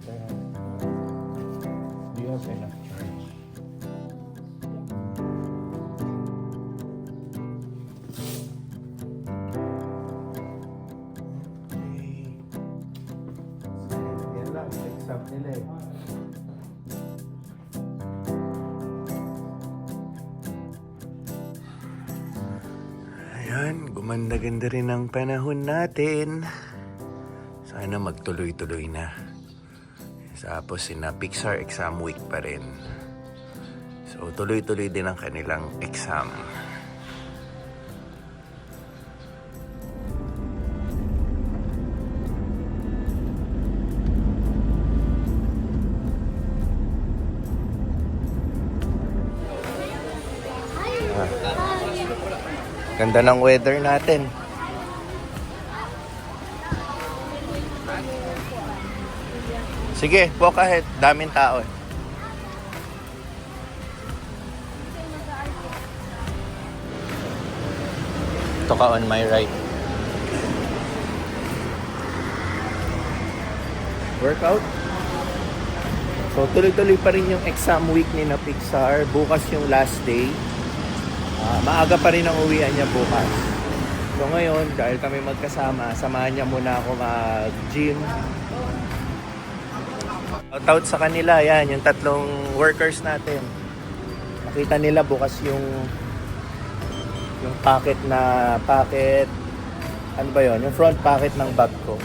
Do you have enough charge? Okay. Yan lang, exam nila eh. Ayan, gumanda-ganda rin ang panahon natin. Sana magtuloy-tuloy na. Tapos sina Pixar exam week pa rin. So tuloy-tuloy din ang kanilang exam. Ganda ng weather natin. Sige, walk ahead. Daming tao eh. Ito ka on my right. Workout? So tuloy-tuloy pa rin yung exam week ni na Pixar. Bukas yung last day. Maaga pa rin ang uwian niya bukas. So ngayon, dahil kami magkasama, samahan niya muna ako mag-gym. Shoutout sa kanila, yan, yung tatlong workers natin. Nakita nila bukas yung pocket, ano ba yon? Yung front pocket ng bag ko.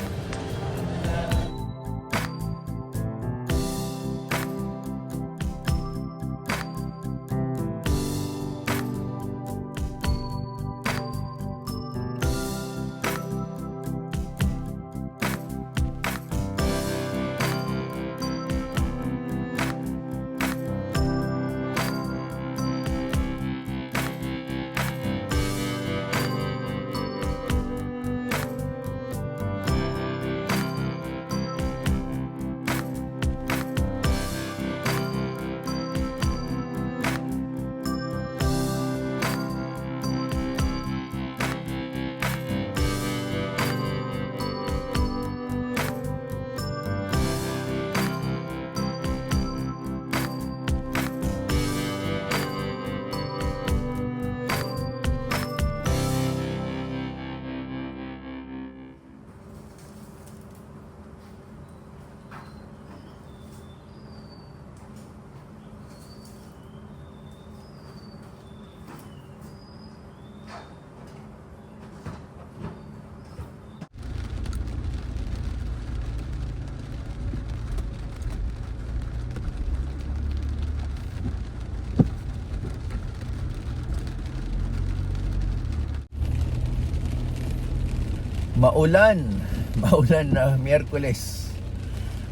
Maulan na Miyerkules.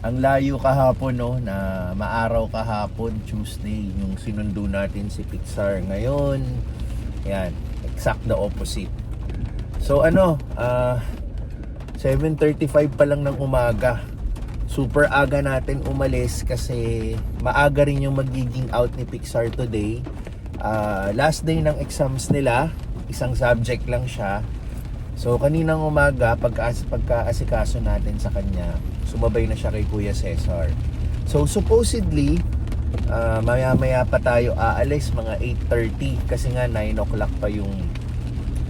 Ang layo kahapon, no, na maaraw kahapon, Tuesday, yung sinundo natin si Pixar. Ngayon, yan, exact the opposite. So 7:35 pa lang ng umaga. Super aga natin umalis kasi maaga rin yung magiging out ni Pixar today. Last day ng exams nila, isang subject lang siya. So kaninang umaga, pagka-asikaso natin sa kanya, sumabay na siya kay Kuya Cesar. So supposedly, maya-maya pa tayo aalis, mga 8:30, kasi nga 9 o'clock pa yung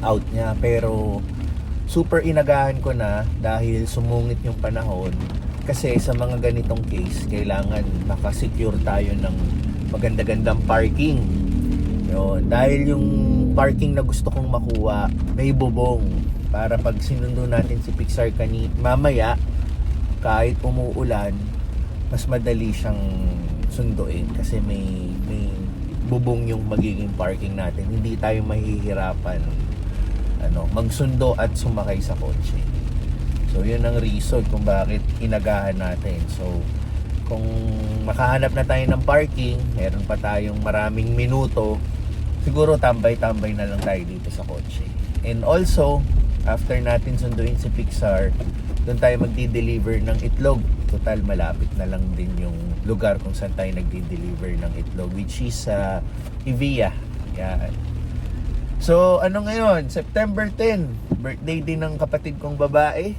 out niya. Pero super inagahan ko na dahil sumungit yung panahon. Kasi sa mga ganitong case, kailangan makasecure tayo ng maganda-gandang parking. Yun. Dahil yung parking na gusto kong makuha, may bubong. Para pag sinundo natin si Pixar mamaya, kahit umuulan, mas madali siyang sunduin. Kasi may bubong yung magiging parking natin. Hindi tayo mahihirapan magsundo at sumakay sa kotse. So yun ang reason kung bakit inagahan natin. So kung makahanap na tayo ng parking, meron pa tayong maraming minuto, siguro tambay-tambay na lang tayo dito sa kotse. And also, after natin sunduin si Pixar, doon tayo magdi-deliver ng itlog. Total, malapit na lang din yung lugar kung saan tayo nagdi-deliver ng itlog, which is Evia. Yan. So, ngayon? September 10, birthday din ng kapatid kong babae.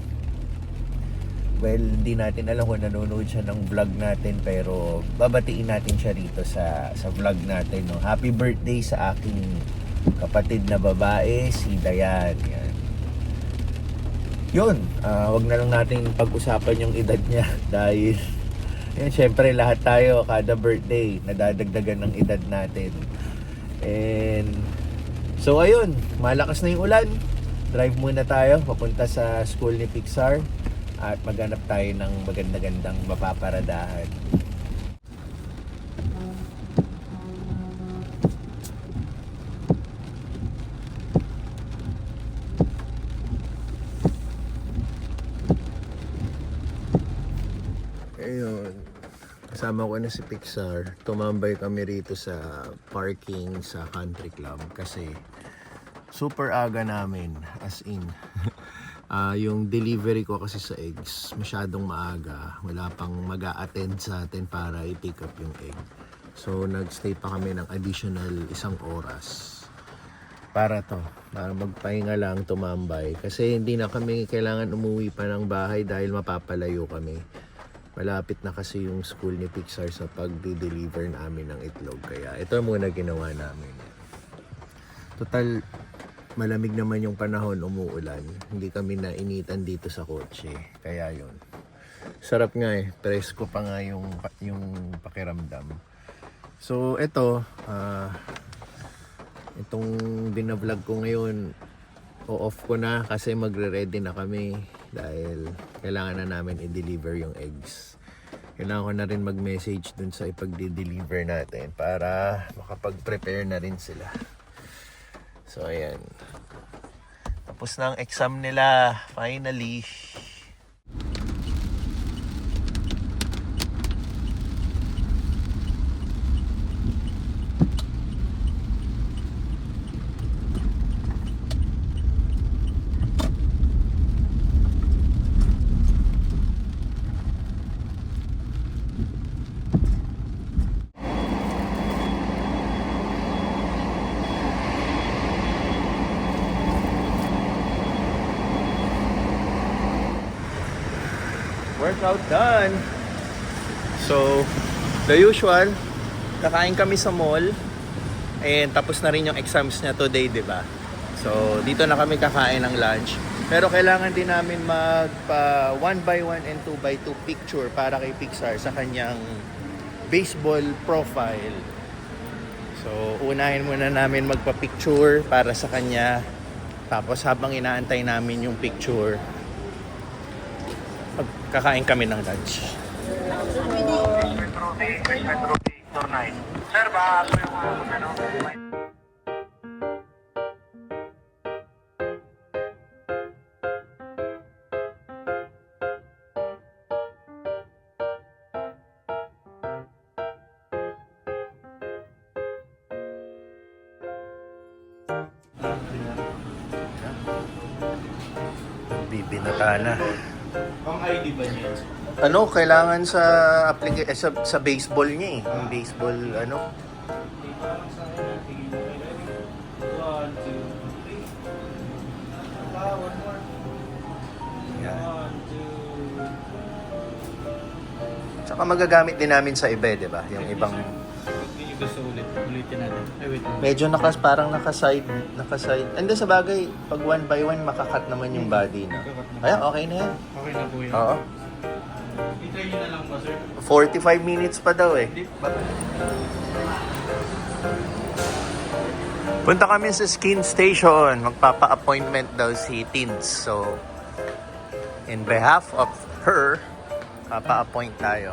well, hindi natin alam kung nanonood siya ng vlog natin, pero babatiin natin siya rito sa vlog natin, no? Happy birthday sa aking kapatid na babae, si Dayan. Yan. Yun, wag na lang natin pag-usapan yung edad niya dahil yan, syempre lahat tayo kada birthday nadadagdagan ng edad natin. And so ayun, malakas na yung ulan. Drive muna tayo papunta sa school ni Pixar at maghanap tayo ng maganda-gandang mapaparadahan. Ayun, kasama ko na si Pixar. Tumambay kami rito sa parking sa country club kasi super aga namin, as in. Yung delivery ko kasi sa eggs, masyadong maaga. Wala pang mag-a-attend sa atin para i-pick up yung egg. So, nag-stay pa kami ng additional 1 oras. Para magpahinga lang, tumambay. Kasi hindi na kami kailangan umuwi pa ng bahay dahil mapapalayo kami. Malapit na kasi yung school ni Pixar sa pag-deliver namin ng itlog. Kaya ito muna ginawa namin. Total, malamig naman yung panahon, umuulan. Hindi kami nainitan dito sa kotse. Kaya yun. Sarap nga eh. Presko pa nga yung pakiramdam. So, ito. Itong binablog ko ngayon, o-off ko na kasi magre-ready na kami. Dahil kailangan na namin i-deliver yung eggs. Kailangan ko na rin mag-message dun sa ipag-deliver natin para makapag-prepare na rin sila. So, ayan. Tapos na ang exam nila. Finally. Workout done. So, the usual, kakain kami sa mall and tapos na rin yung exams niya today, 'di ba? So, dito na kami kakain ng lunch. Pero kailangan din namin magpa 1x1 and 2x2 picture para kay Pixar sa kanyang baseball profile. So, unahin muna namin magpa-picture para sa kanya. Tapos habang inaantay namin yung picture, kakain kami ng lunch. Sir, ba yung ano? Bibinata na. Ang ID ba niya? Ano, kailangan sa sa baseball niya eh. Yung baseball, ano? 1, 2, 3. Yan. 1, 2. Tsaka magagamit din namin sa iba, di ba? Yung ibang... Hindi nyo gusto ulitin natin. Ay, wait. Medyo parang nakaside. And then sa bagay, pag 1x1, makakat naman yung body na. Kaya okay na yan. Okay na po yun. Oo. I-try nyo na lang ba, sir? 45 minutes pa daw eh. Punta kami sa skin station. Magpapa-appointment daw si Tins. So, in behalf of her, papa-appoint tayo.